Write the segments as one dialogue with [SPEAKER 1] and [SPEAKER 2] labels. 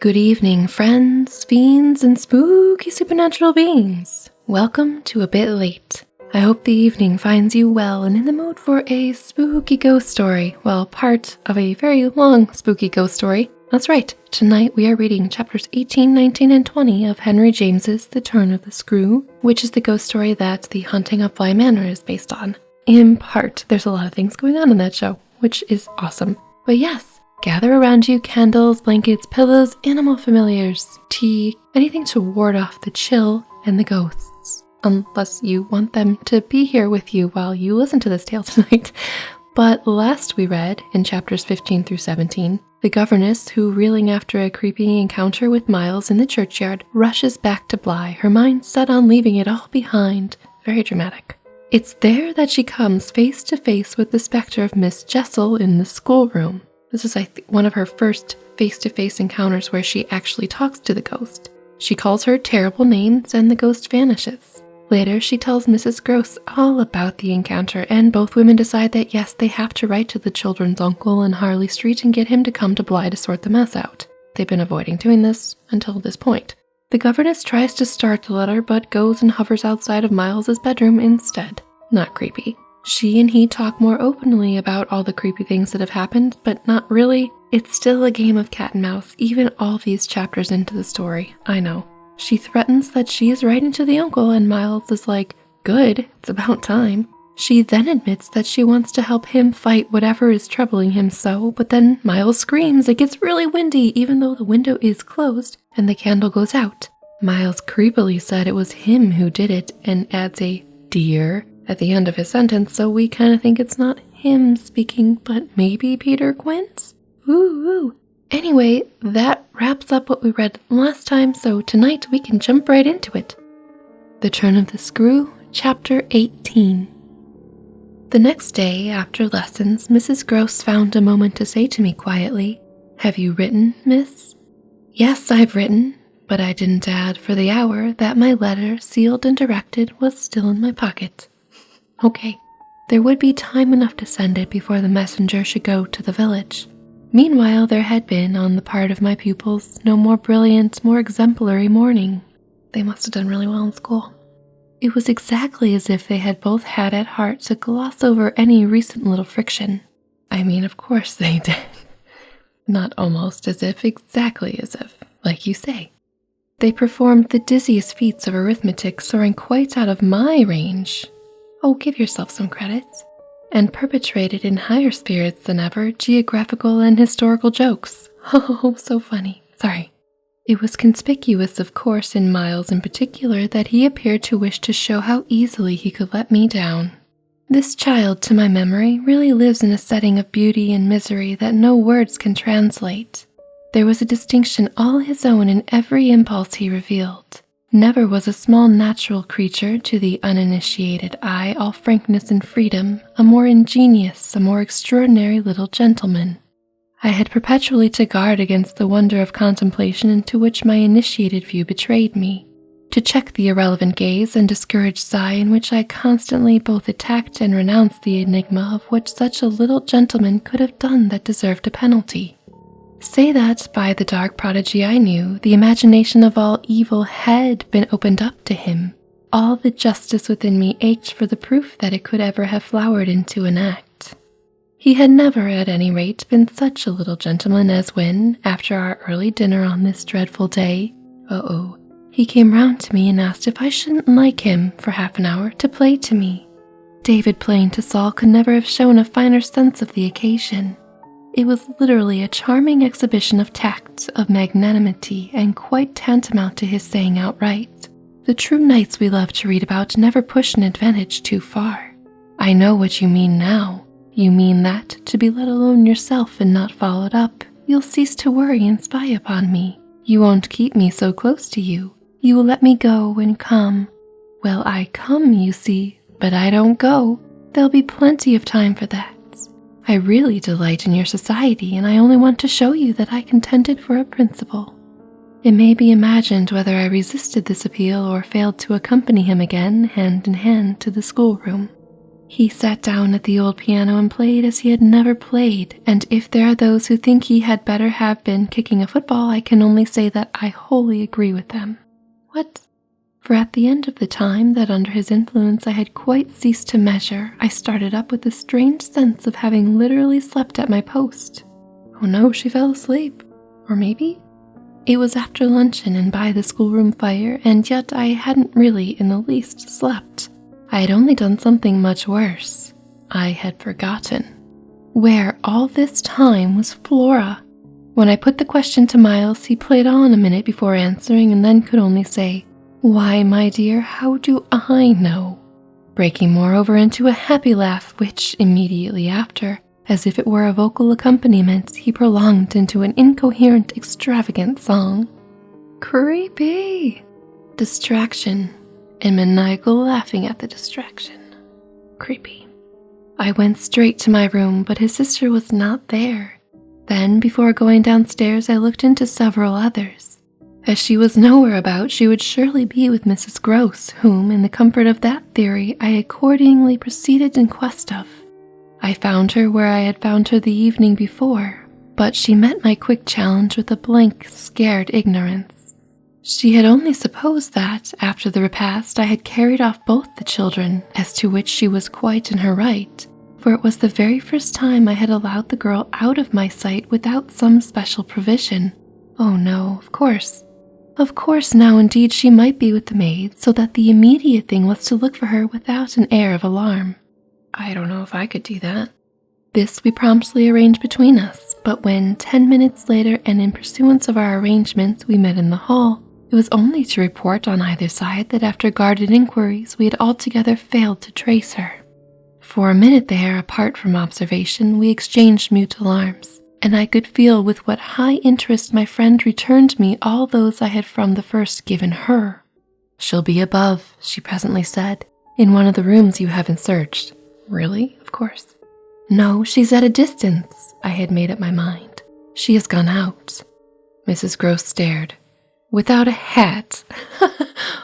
[SPEAKER 1] Good evening, friends, fiends, and spooky supernatural beings. Welcome to A Bit Late. I hope the evening finds you well and in the mood for a spooky ghost story. Well, part of a very long spooky ghost story. That's right, tonight we are reading chapters 18, 19, and 20 of Henry James's The Turn of the Screw, which is the ghost story that The Haunting of Bly Manor is based on. In part, there's a lot of things going on in that show, which is awesome. But yes, gather around you candles, blankets, pillows, animal familiars, tea, anything to ward off the chill and the ghosts. Unless you want them to be here with you while you listen to this tale tonight. But last we read, in chapters 15 through 17, the governess, who reeling after a creepy encounter with Miles in the churchyard, rushes back to Bly, her mind set on leaving it all behind. Very dramatic. It's there that she comes face to face with the specter of Miss Jessel in the schoolroom. This is, one of her first face-to-face encounters where she actually talks to the ghost. She calls her terrible names and the ghost vanishes. Later, she tells Mrs. Gross all about the encounter, and both women decide that yes, they have to write to the children's uncle in Harley Street and get him to come to Bly to sort the mess out. They've been avoiding doing this until this point. The governess tries to start the letter, but goes and hovers outside of Miles's bedroom instead. Not creepy. She and he talk more openly about all the creepy things that have happened, but not really. It's still a game of cat and mouse, even all these chapters into the story. I know. She threatens that she is writing to the uncle, and Miles is like, good, it's about time. She then admits that she wants to help him fight whatever is troubling him but then Miles screams. It gets really windy, even though the window is closed, and the candle goes out. Miles creepily said it was him who did it, and adds a dear at the end of his sentence, so we kind of think it's not him speaking, but maybe Peter Quince? Ooh. Anyway, that wraps up what we read last time, so tonight we can jump right into it. The Turn of the Screw, Chapter 18. The next day, after lessons, Mrs. Gross found a moment to say to me quietly, "Have you written, miss?" "Yes, I've written," but I didn't add for the hour that my letter, sealed and directed, was still in my pocket. Okay, there would be time enough to send it before the messenger should go to the village. Meanwhile, there had been, on the part of my pupils, no more brilliant, more exemplary morning. They must have done really well in school. It was exactly as if they had both had at heart to gloss over any recent little friction. I mean, of course they did. Not almost as if, exactly as if, like you say. They performed the dizziest feats of arithmetic, soaring quite out of my range. Oh, give yourself some credit. And perpetrated in higher spirits than ever geographical and historical jokes. Oh, so funny. Sorry. It was conspicuous, of course, in Miles in particular, that he appeared to wish to show how easily he could let me down. This child, to my memory, really lives in a setting of beauty and misery that no words can translate. There was a distinction all his own in every impulse he revealed. Never was a small natural creature, to the uninitiated eye, all frankness and freedom, a more ingenious, a more extraordinary little gentleman. I had perpetually to guard against the wonder of contemplation into which my initiated view betrayed me, to check the irrelevant gaze and discouraged sigh in which I constantly both attacked and renounced the enigma of what such a little gentleman could have done that deserved a penalty. Say that, by the dark prodigy I knew, the imagination of all evil had been opened up to him. All the justice within me ached for the proof that it could ever have flowered into an act. He had never, at any rate, been such a little gentleman as when, after our early dinner on this dreadful day, he came round to me and asked if I shouldn't like him, for half an hour, to play to me. David playing to Saul could never have shown a finer sense of the occasion. It was literally a charming exhibition of tact, of magnanimity, and quite tantamount to his saying outright, "The true knights we love to read about never push an advantage too far. I know what you mean now. You mean that, to be let alone yourself and not followed up, you'll cease to worry and spy upon me. You won't keep me so close to you. You will let me go and come. Well, I come, you see, but I don't go. There'll be plenty of time for that. I really delight in your society, and I only want to show you that I contended for a principle." It may be imagined whether I resisted this appeal or failed to accompany him again, hand in hand, to the schoolroom. He sat down at the old piano and played as he had never played, and if there are those who think he had better have been kicking a football, I can only say that I wholly agree with them. What? For at the end of the time that under his influence I had quite ceased to measure, I started up with a strange sense of having literally slept at my post. Oh no, she fell asleep. Or maybe? It was after luncheon and by the schoolroom fire, and yet I hadn't really in the least slept. I had only done something much worse. I had forgotten. Where all this time was Flora? When I put the question to Miles, he played on a minute before answering and then could only say, "Why, my dear, how do I know?" Breaking moreover into a happy laugh, which immediately after, as if it were a vocal accompaniment, he prolonged into an incoherent, extravagant song. Creepy! Distraction, and maniacal laughing at the distraction. Creepy. I went straight to my room, but his sister was not there. Then, before going downstairs, I looked into several others. As she was nowhere about, she would surely be with Mrs. Gross, whom, in the comfort of that theory, I accordingly proceeded in quest of. I found her where I had found her the evening before, but she met my quick challenge with a blank, scared ignorance. She had only supposed that, after the repast, I had carried off both the children, as to which she was quite in her right, for it was the very first time I had allowed the girl out of my sight without some special provision. Oh no, of course. Of course now indeed she might be with the maid, so that the immediate thing was to look for her without an air of alarm. I don't know if I could do that. This we promptly arranged between us, but when 10 minutes later and in pursuance of our arrangements we met in the hall, it was only to report on either side that after guarded inquiries we had altogether failed to trace her. For a minute there, apart from observation, we exchanged mute alarms, and I could feel with what high interest my friend returned me all those I had from the first given her. "She'll be above," she presently said, "in one of the rooms you haven't searched." Really? Of course. "No, she's at a distance," I had made up my mind. "She has gone out." Mrs. Gross stared. "Without a hat?"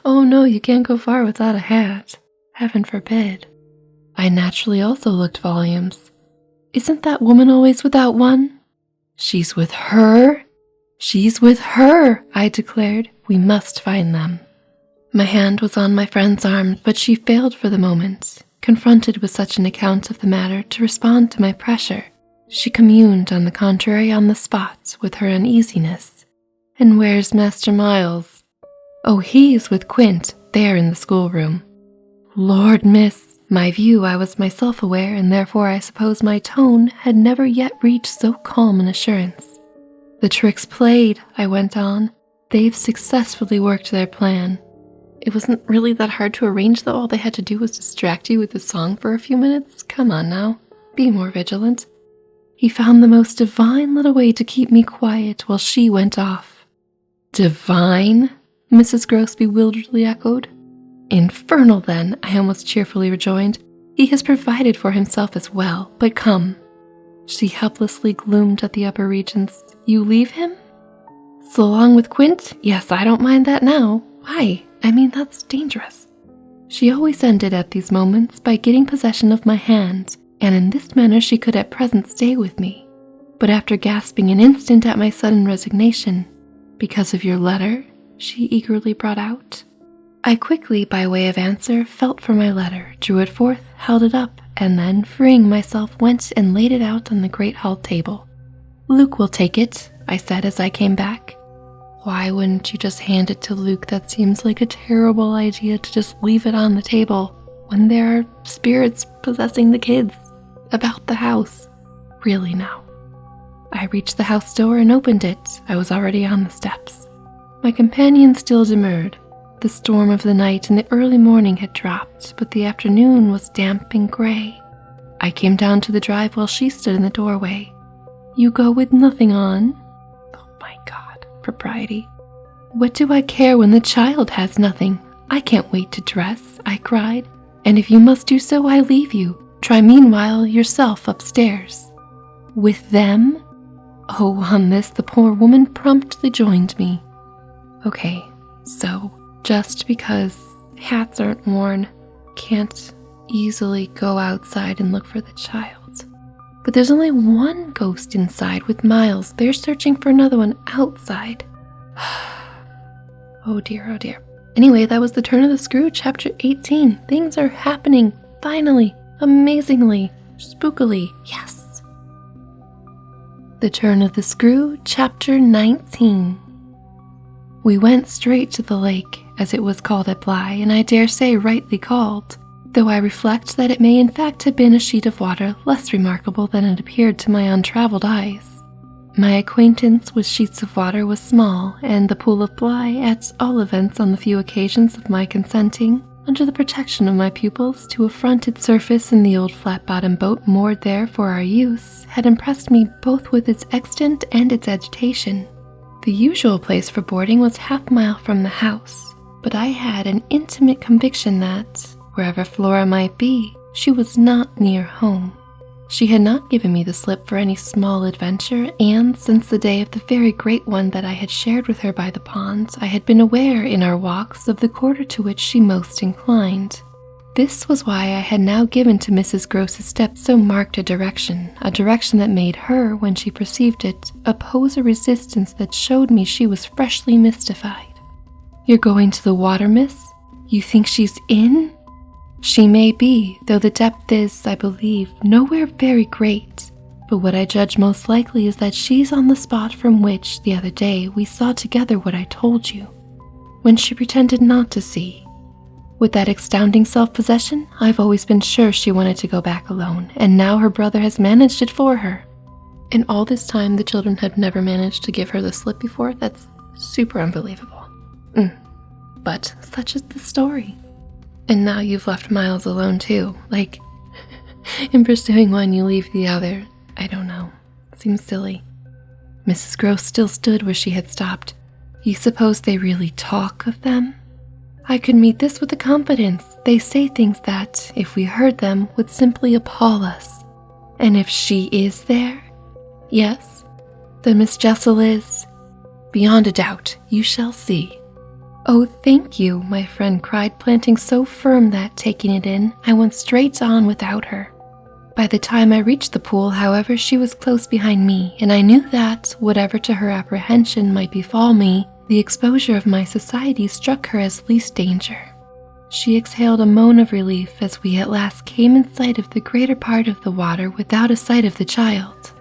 [SPEAKER 1] "Oh no, you can't go far without a hat. Heaven forbid." I naturally also looked volumes. "Isn't that woman always without one?" "She's with her? She's with her," I declared. "We must find them." My hand was on my friend's arm, but she failed for the moment. Confronted with such an account of the matter, to respond to my pressure, she communed, on the contrary, on the spot, with her uneasiness. "And where's Master Miles?" "Oh, he's with Quint, there in the schoolroom." "Lord, miss," my view, I was myself aware, and therefore I suppose my tone had never yet reached so calm an assurance. "The trick's played," I went on. "They've successfully worked their plan. It wasn't really that hard to arrange, though. All they had to do was distract you with a song for a few minutes. Come on now, be more vigilant. He found the most divine little way to keep me quiet while she went off." "Divine?" Mrs. Gross bewilderedly echoed. "Infernal, then," I almost cheerfully rejoined. "He has provided for himself as well, but come." She helplessly gloomed at the upper regions. "You leave him?" "So long with Quint? Yes, I don't mind that now. Why? I mean, that's dangerous." She always ended at these moments by getting possession of my hand, and in this manner she could at present stay with me. But after gasping an instant at my sudden resignation, "Because of your letter?" she eagerly brought out. I quickly, by way of answer, felt for my letter, drew it forth, held it up, and then, freeing myself, went and laid it out on the great hall table. "Luke will take it," I said as I came back. "Why wouldn't you just hand it to Luke? That seems like a terrible idea, to just leave it on the table when there are spirits possessing the kids about the house. Really now." I reached the house door and opened it. I was already on the steps. My companion still demurred. The storm of the night and the early morning had dropped, but the afternoon was damp and gray. I came down to the drive while she stood in the doorway. "You go with nothing on?" Oh my God, propriety. "What do I care when the child has nothing? I can't wait to dress," I cried. "And if you must do so, I leave you. Try meanwhile yourself upstairs." "With them?" Oh, on this the poor woman promptly joined me. "Okay, so just because hats aren't worn, can't easily go outside and look for the child. But there's only one ghost inside with Miles. They're searching for another one outside. Oh dear, oh dear. Anyway, that was The Turn of the Screw, chapter 18. Things are happening, finally, amazingly, spookily, yes. The Turn of the Screw, chapter 19. We went straight to the lake, as it was called at Bly, and I dare say rightly called, though I reflect that it may in fact have been a sheet of water less remarkable than it appeared to my untraveled eyes. My acquaintance with sheets of water was small, and the pool of Bly, at all events on the few occasions of my consenting, under the protection of my pupils, to affront its surface in the old flat-bottomed boat moored there for our use, had impressed me both with its extent and its agitation. The usual place for boarding was half a mile from the house, but I had an intimate conviction that, wherever Flora might be, she was not near home. She had not given me the slip for any small adventure, and since the day of the very great one that I had shared with her by the pond, I had been aware in our walks of the quarter to which she most inclined. This was why I had now given to Mrs. Gross's step so marked a direction that made her, when she perceived it, oppose a resistance that showed me she was freshly mystified. "You're going to the water, miss? You think she's in?" She may be, though the depth is, I believe, nowhere very great. But what I judge most likely is that she's on the spot from which, the other day, we saw together what I told you, when she pretended not to see. With that astounding self-possession, I've always been sure she wanted to go back alone, and now her brother has managed it for her. And all this time, the children had never managed to give her the slip before? That's super unbelievable. But such is the story. And now you've left Miles alone too. Like, in pursuing one, you leave the other. I don't know. Seems silly. Mrs. Gross still stood where she had stopped. You suppose they really talk of them? I could meet this with a confidence. They say things that, if we heard them, would simply appall us. And if she is there? Yes. Then Miss Jessel is? Beyond a doubt. You shall see. Oh, thank you, my friend cried, planting so firm that, taking it in, I went straight on without her. By the time I reached the pool, however, she was close behind me, and I knew that, whatever to her apprehension might befall me, the exposure of my society struck her as least danger. She exhaled a moan of relief as we at last came in sight of the greater part of the water without a sight of the child.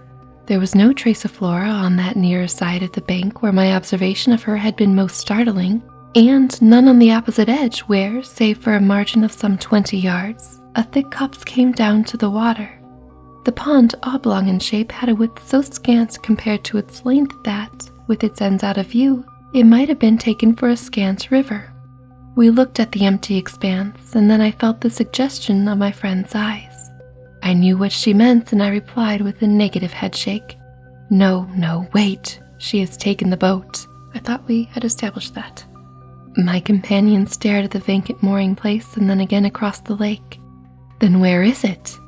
[SPEAKER 1] There was no trace of Flora on that nearer side of the bank where my observation of her had been most startling, and none on the opposite edge where, save for a margin of some 20 yards, a thick copse came down to the water. The pond, oblong in shape, had a width so scant compared to its length that, with its ends out of view, it might have been taken for a scant river. We looked at the empty expanse, and then I felt the suggestion of my friend's eyes. I knew what she meant, and I replied with a negative headshake. No, wait, she has taken the boat. I thought we had established that. My companion stared at the vacant mooring place and then again across the lake. Then where is it?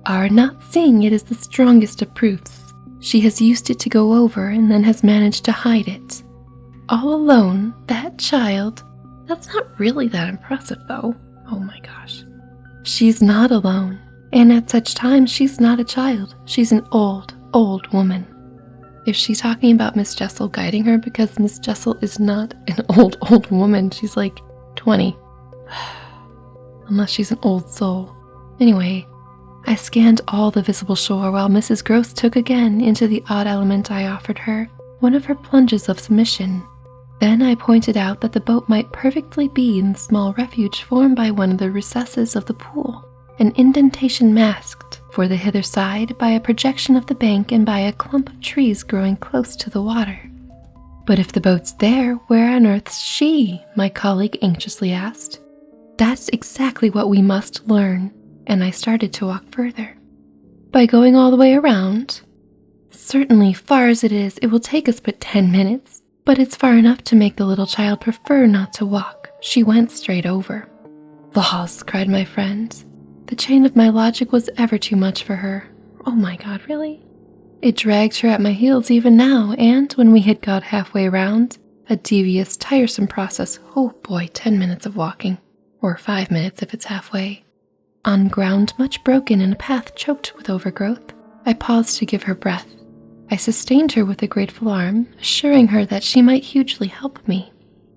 [SPEAKER 1] Our not seeing it is the strongest of proofs. She has used it to go over and then has managed to hide it. All alone, that child. That's not really that impressive though. Oh my gosh. She's not alone, and at such times she's not a child. She's an old woman. If she's talking about Miss Jessel guiding her, because Miss Jessel is not an old woman, she's like 20. Unless she's an old soul. Anyway, I scanned all the visible shore while Mrs. Gross took again into the odd element I offered her, one of her plunges of submission. Then I pointed out that the boat might perfectly be in the small refuge formed by one of the recesses of the pool, an indentation masked, for the hither side, by a projection of the bank and by a clump of trees growing close to the water. But if the boat's there, where on earth's she? My colleague anxiously asked. That's exactly what we must learn, and I started to walk further. By going all the way around? Certainly, far as it is, it will take us but 10 minutes, but it's far enough to make the little child prefer not to walk. She went straight over. Laws, cried my friend. The chain of my logic was ever too much for her. Oh my God, really? It dragged her at my heels even now, and when we had got halfway round, a devious, tiresome process, oh boy, 10 minutes of walking, or 5 minutes if it's halfway. On ground much broken and a path choked with overgrowth, I paused to give her breath. I sustained her with a grateful arm, assuring her that she might hugely help me.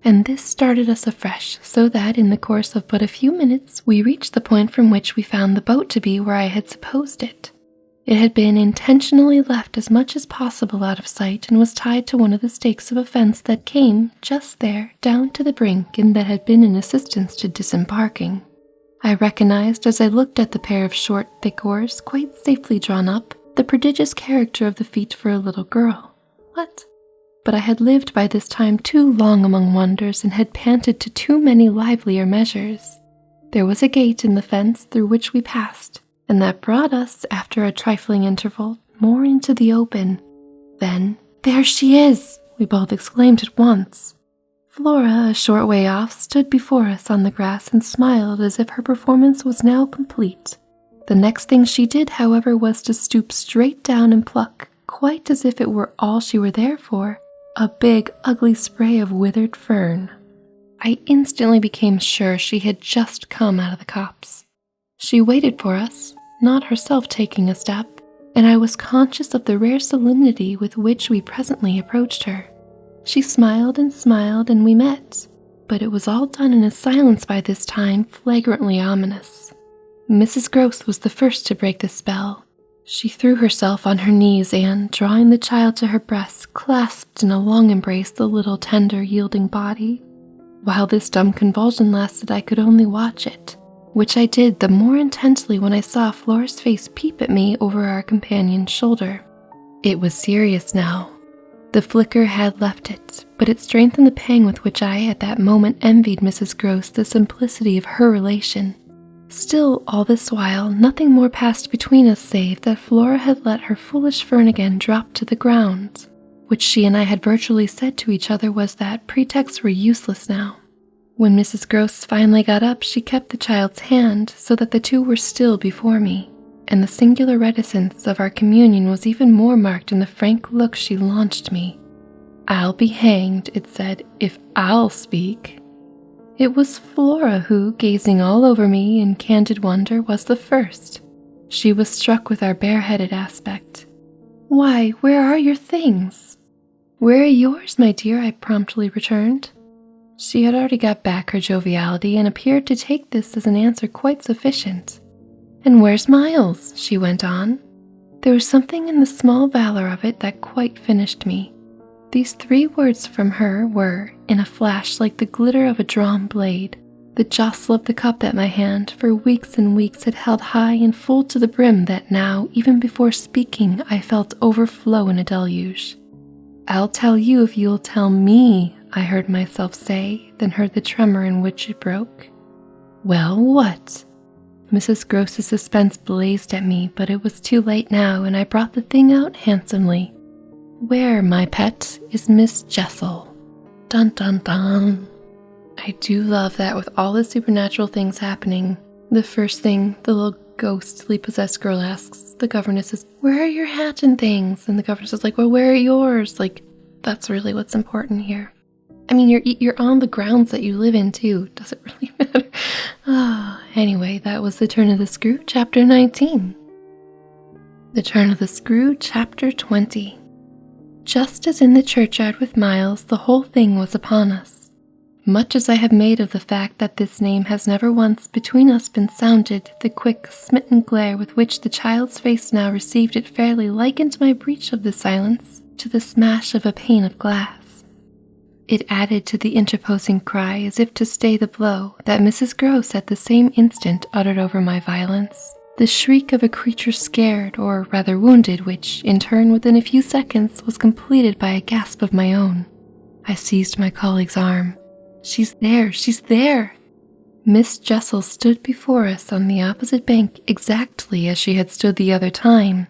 [SPEAKER 1] And this started us afresh, so that in the course of but a few minutes, we reached the point from which we found the boat to be where I had supposed it. It had been intentionally left as much as possible out of sight and was tied to one of the stakes of a fence that came, just there, down to the brink and that had been an assistance to disembarking. I recognized as I looked at the pair of short, thick oars, quite safely drawn up, the prodigious character of the feat for a little girl. What? But I had lived by this time too long among wonders and had panted to too many livelier measures. There was a gate in the fence through which we passed, and that brought us, after a trifling interval, more into the open. Then, "There she is!" we both exclaimed at once. Flora, a short way off, stood before us on the grass and smiled as if her performance was now complete. The next thing she did, however, was to stoop straight down and pluck, quite as if it were all she were there for, a big, ugly spray of withered fern. I instantly became sure she had just come out of the copse. She waited for us, not herself taking a step, and I was conscious of the rare solemnity with which we presently approached her. She smiled, and we met, but it was all done in a silence by this time flagrantly ominous. Mrs. Gross was the first to break the spell. She threw herself on her knees and, drawing the child to her breast, clasped in a long embrace the little tender, yielding body. While this dumb convulsion lasted, I could only watch it, which I did the more intensely when I saw Flora's face peep at me over our companion's shoulder. It was serious now. The flicker had left it, but it strengthened the pang with which I at that moment envied Mrs. Gross the simplicity of her relation. Still, all this while, nothing more passed between us save that Flora had let her foolish fern again drop to the ground, which she and I had virtually said to each other was that pretexts were useless now. When Mrs. Gross finally got up, she kept the child's hand so that the two were still before me, and the singular reticence of our communion was even more marked in the frank look she launched me. "I'll be hanged," it said, "if I'll speak." It was Flora who, gazing all over me in candid wonder, was the first. She was struck with our bareheaded aspect. "Why, where are your things?" "Where are yours, my dear?" I promptly returned. She had already got back her joviality and appeared to take this as an answer quite sufficient. "And where's Miles?" she went on. There was something in the small valor of it that quite finished me. These 3 words from her were, in a flash, like the glitter of a drawn blade. The jostle of the cup that my hand, for weeks and weeks, had held high and full to the brim that now, even before speaking, I felt overflow in a deluge. "I'll tell you if you'll tell me," I heard myself say, then heard the tremor in which it broke. "Well, what?" Mrs. Gross's suspense blazed at me, but it was too late now, and I brought the thing out handsomely. "Where, my pet, is Miss Jessel?" Dun dun dun. I do love that with all the supernatural things happening. The first thing the little ghostly possessed girl asks the governess is, "Where are your hat and things?" And the governess is like, "Well, where are yours?" Like, that's really what's important here. I mean, you're on the grounds that you live in too. Does it really matter? Anyway, that was The Turn of the Screw, Chapter 19. The Turn of the Screw, Chapter 20. Just as in the churchyard with Miles, the whole thing was upon us. Much as I have made of the fact that this name has never once between us been sounded, the quick, smitten glare with which the child's face now received it fairly likened my breach of the silence to the smash of a pane of glass. It added to the interposing cry, as if to stay the blow, that Mrs. Gross at the same instant uttered over my violence, the shriek of a creature scared, or rather wounded, which, in turn, within a few seconds, was completed by a gasp of my own. I seized my colleague's arm. "She's there! She's there!" Miss Jessel stood before us on the opposite bank exactly as she had stood the other time,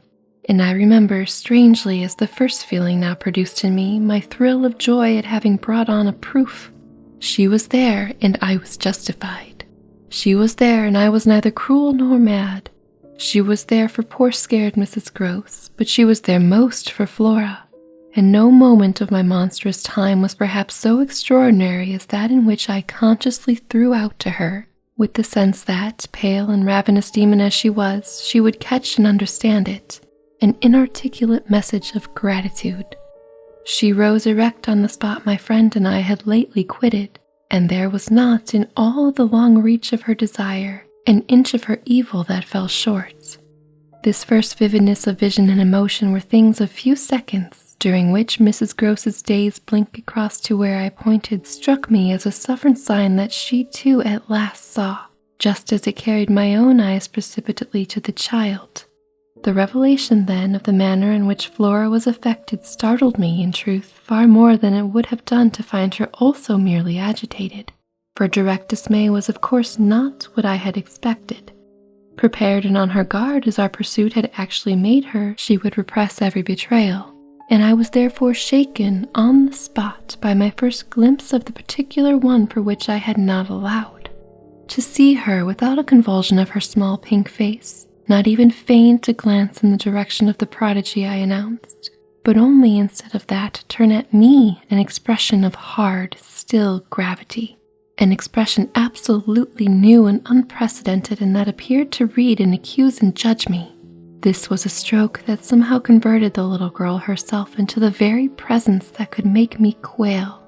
[SPEAKER 1] and I remember, strangely as the first feeling now produced in me, my thrill of joy at having brought on a proof. She was there, and I was justified. She was there, and I was neither cruel nor mad. She was there for poor scared Mrs. Gross, but she was there most for Flora, and no moment of my monstrous time was perhaps so extraordinary as that in which I consciously threw out to her, with the sense that, pale and ravenous demon as she was, she would catch and understand it, an inarticulate message of gratitude. She rose erect on the spot my friend and I had lately quitted, and there was not in all the long reach of her desire an inch of her evil that fell short. This first vividness of vision and emotion were things of few seconds, during which Mrs. Gross's days blink across to where I pointed struck me as a sovereign sign that she too at last saw, just as it carried my own eyes precipitately to the child. The revelation then of the manner in which Flora was affected startled me, in truth, far more than it would have done to find her also merely agitated, for direct dismay was of course not what I had expected. Prepared and on her guard as our pursuit had actually made her, she would repress every betrayal, and I was therefore shaken on the spot by my first glimpse of the particular one for which I had not allowed. To see her without a convulsion of her small pink face, not even feign to glance in the direction of the prodigy I announced, but only instead of that turn at me an expression of hard, still gravity, an expression absolutely new and unprecedented and that appeared to read and accuse and judge me. This was a stroke that somehow converted the little girl herself into the very presence that could make me quail.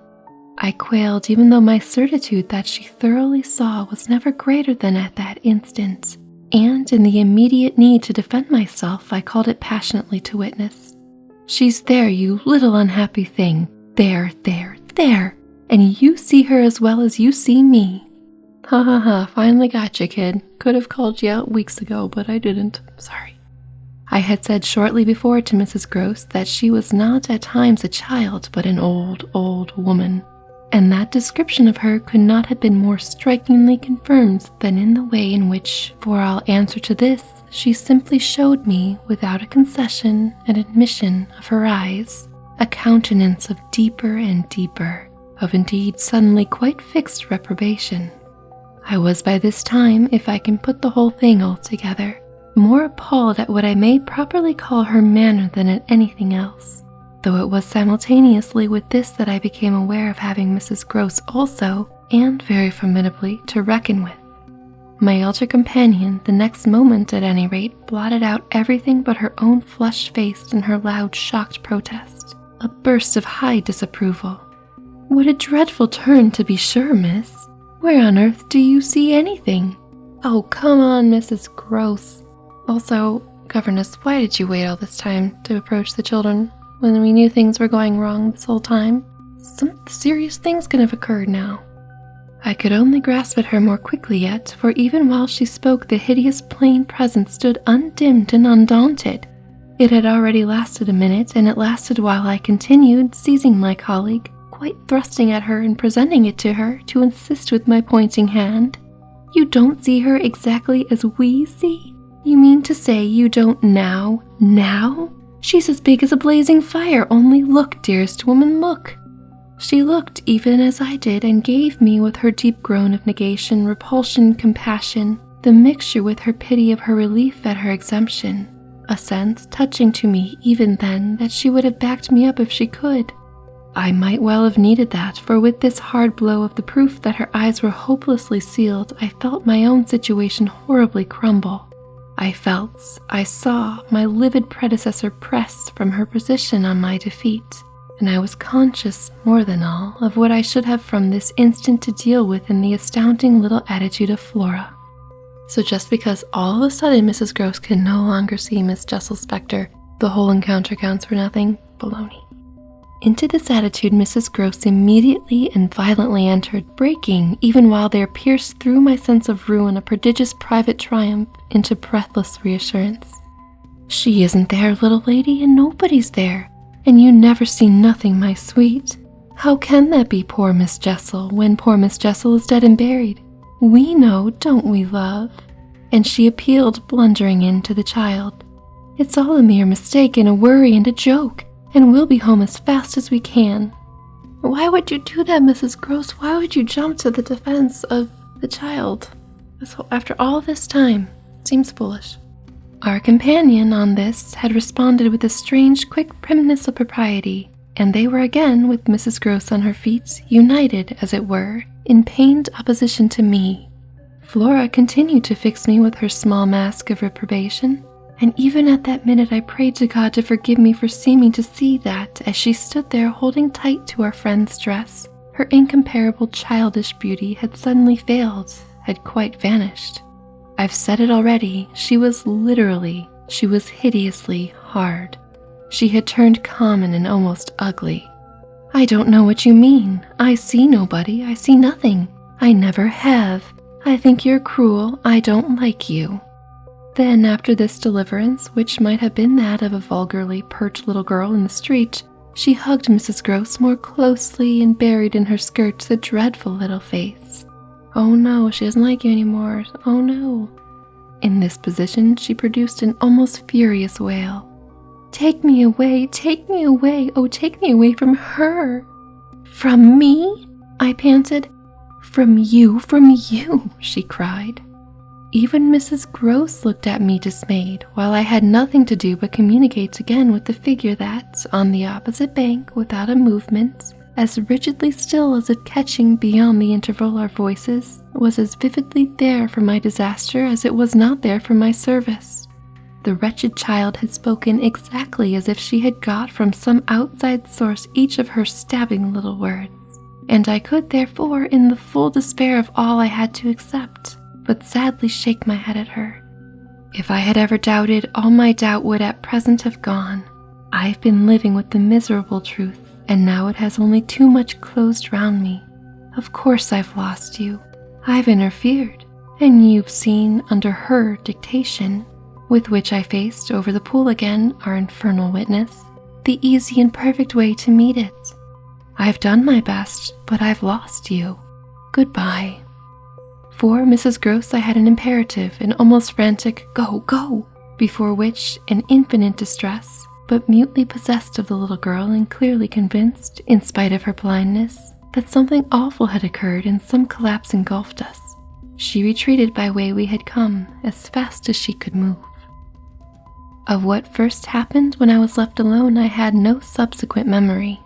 [SPEAKER 1] I quailed even though my certitude that she thoroughly saw was never greater than at that instant, and in the immediate need to defend myself I called it passionately to witness. "She's there, you little unhappy thing. There, there, there. And you see her as well as you see me." Ha ha ha, finally got you, kid. Could have called you out weeks ago, but I didn't. Sorry. I had said shortly before to Mrs. Gross that she was not at times a child, but an old, old woman. And that description of her could not have been more strikingly confirmed than in the way in which, for all answer to this, she simply showed me, without a concession, an admission of her eyes, a countenance of deeper and deeper, of indeed suddenly quite fixed reprobation. I was by this time, if I can put the whole thing altogether, more appalled at what I may properly call her manner than at anything else, though it was simultaneously with this that I became aware of having Mrs. Gross also, and very formidably, to reckon with. My elder companion, the next moment at any rate, blotted out everything but her own flushed face and her loud, shocked protest, a burst of high disapproval. "What a dreadful turn, to be sure, miss. Where on earth do you see anything? Oh, come on, Mrs. Gross. Also, governess, why did you wait all this time to approach the children when we knew things were going wrong this whole time? Some serious things could have occurred now." I could only grasp at her more quickly yet, for even while she spoke the hideous plain presence stood undimmed and undaunted. It had already lasted a minute, and it lasted while I continued, seizing my colleague, quite thrusting at her and presenting it to her, to insist with my pointing hand. "You don't see her exactly as we see? You mean to say you don't now? Now? She's as big as a blazing fire, only look, dearest woman, look." She looked even as I did and gave me with her deep groan of negation, repulsion, compassion, the mixture with her pity of her relief at her exemption, a sense touching to me even then that she would have backed me up if she could. I might well have needed that, for with this hard blow of the proof that her eyes were hopelessly sealed, I felt my own situation horribly crumble. I saw my livid predecessor press from her position on my defeat, and I was conscious, more than all, of what I should have from this instant to deal with in the astounding little attitude of Flora. So just because all of a sudden Mrs. Gross could no longer see Miss Jessel's spectre, the whole encounter counts for nothing? Baloney. Into this attitude Mrs. Gross immediately and violently entered, breaking, even while there pierced through my sense of ruin a prodigious private triumph, into breathless reassurance. "She isn't there, little lady, and nobody's there, and you never see nothing, my sweet. How can that be, poor Miss Jessel, when poor Miss Jessel is dead and buried? We know, don't we, love?" And she appealed, blundering in to the child. "It's all a mere mistake and a worry and a joke, and we'll be home as fast as we can." "Why would you do that, Mrs. Gross? Why would you jump to the defense of the child? So after all this time, seems foolish." Our companion, on this, had responded with a strange, quick primness of propriety, and they were again, with Mrs. Gross on her feet, united, as it were, in pained opposition to me. Flora continued to fix me with her small mask of reprobation, and even at that minute I prayed to God to forgive me for seeming to see that, as she stood there holding tight to our friend's dress, her incomparable childish beauty had suddenly failed, had quite vanished. I've said it already, she was hideously hard. She had turned common and almost ugly. I don't know what you mean. I see nobody. I see nothing. I never have. I think you're cruel. I don't like you. Then, after this deliverance, which might have been that of a vulgarly pert little girl in the street, she hugged Mrs. Gross more closely and buried in her skirts the dreadful little face. Oh no, she doesn't like you anymore. Oh no. In this position, she produced an almost furious wail. Take me away, oh, take me away from her. From me? I panted. From you, she cried. Even Mrs. Gross looked at me dismayed, while I had nothing to do but communicate again with the figure that, on the opposite bank, without a movement, as rigidly still as if catching beyond the interval our voices, was as vividly there for my disaster as it was not there for my service. The wretched child had spoken exactly as if she had got from some outside source each of her stabbing little words, and I could therefore, in the full despair of all I had to accept, but sadly shake my head at her. If I had ever doubted, all my doubt would at present have gone. I've been living with the miserable truth, and now it has only too much closed round me. Of course I've lost you. I've interfered, and you've seen, under her dictation, with which I faced over the pool again our infernal witness, the easy and perfect way to meet it. I've done my best, but I've lost you. Goodbye. For Mrs. Gross I had an imperative, an almost frantic "Go, go!" before which, in infinite distress, but mutely possessed of the little girl and clearly convinced, in spite of her blindness, that something awful had occurred and some collapse engulfed us, she retreated by way we had come as fast as she could move. Of what first happened when I was left alone I had no subsequent memory.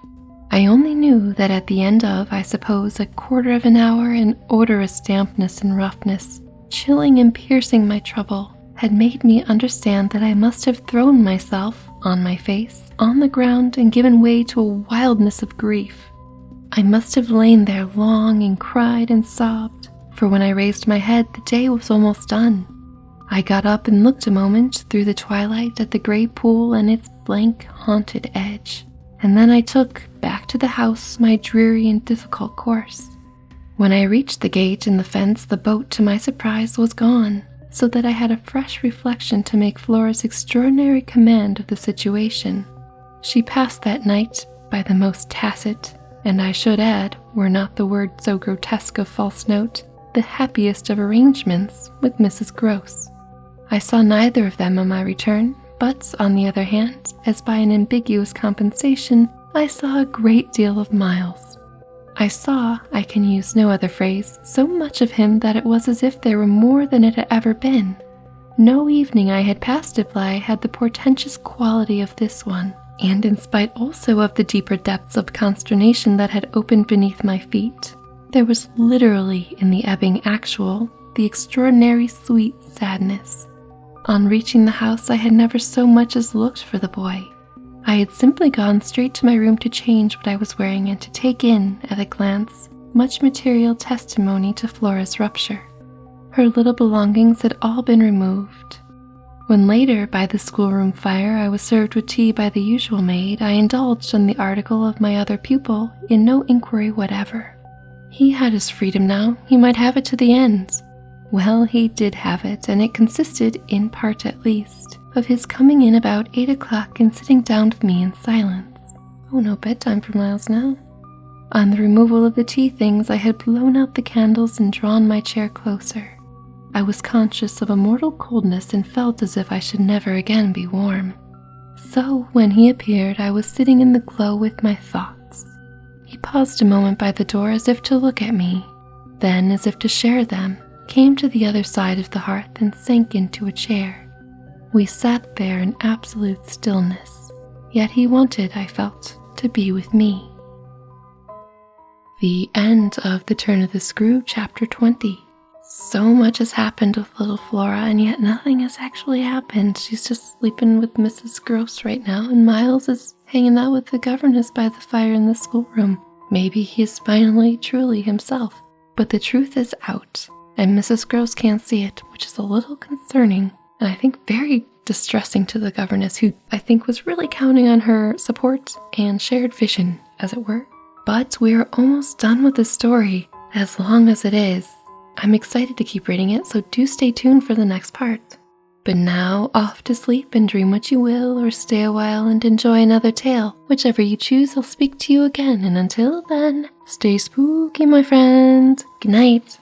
[SPEAKER 1] I only knew that at the end of, I suppose, a quarter of an hour, an odorous dampness and roughness, chilling and piercing my trouble, had made me understand that I must have thrown myself, on my face, on the ground and given way to a wildness of grief. I must have lain there long and cried and sobbed, for when I raised my head the day was almost done. I got up and looked a moment through the twilight at the gray pool and its blank, haunted edge, and then I took, back to the house, my dreary and difficult course. When I reached the gate in the fence, the boat, to my surprise, was gone, so that I had a fresh reflection to make Flora's extraordinary command of the situation. She passed that night by the most tacit, and I should add, were not the word so grotesque of false note, the happiest of arrangements with Mrs. Gross. I saw neither of them on my return, but, on the other hand, as by an ambiguous compensation, I saw a great deal of Miles. I saw, I can use no other phrase, so much of him that it was as if there were more than it had ever been. No evening I had passed at Bly had the portentous quality of this one, and in spite also of the deeper depths of consternation that had opened beneath my feet, there was literally in the ebbing actual the extraordinary sweet sadness. On reaching the house, I had never so much as looked for the boy. I had simply gone straight to my room to change what I was wearing and to take in, at a glance, much material testimony to Flora's rupture. Her little belongings had all been removed. When later, by the schoolroom fire, I was served with tea by the usual maid, I indulged on the article of my other pupil in no inquiry whatever. He had his freedom now, he might have it to the end. Well, he did have it, and it consisted, in part at least, of his coming in about 8 o'clock and sitting down with me in silence. Oh, no bedtime for Miles now. On the removal of the tea things, I had blown out the candles and drawn my chair closer. I was conscious of a mortal coldness and felt as if I should never again be warm. So, when he appeared, I was sitting in the glow with my thoughts. He paused a moment by the door as if to look at me, then, as if to share them, came to the other side of the hearth and sank into a chair. We sat there in absolute stillness, yet he wanted, I felt, to be with me. The end of The Turn of the Screw, Chapter 20. So much has happened with little Flora, and yet nothing has actually happened. She's just sleeping with Mrs. Gross right now, and Miles is hanging out with the governess by the fire in the schoolroom. Maybe he's finally truly himself. But the truth is out, and Mrs. Gross can't see it, which is a little concerning, and I think very distressing to the governess, who I think was really counting on her support and shared vision, as it were. But we are almost done with the story, as long as it is. I'm excited to keep reading it, so do stay tuned for the next part. But now, off to sleep and dream what you will, or stay a while and enjoy another tale. Whichever you choose, I'll speak to you again, and until then, stay spooky, my friend. Good night.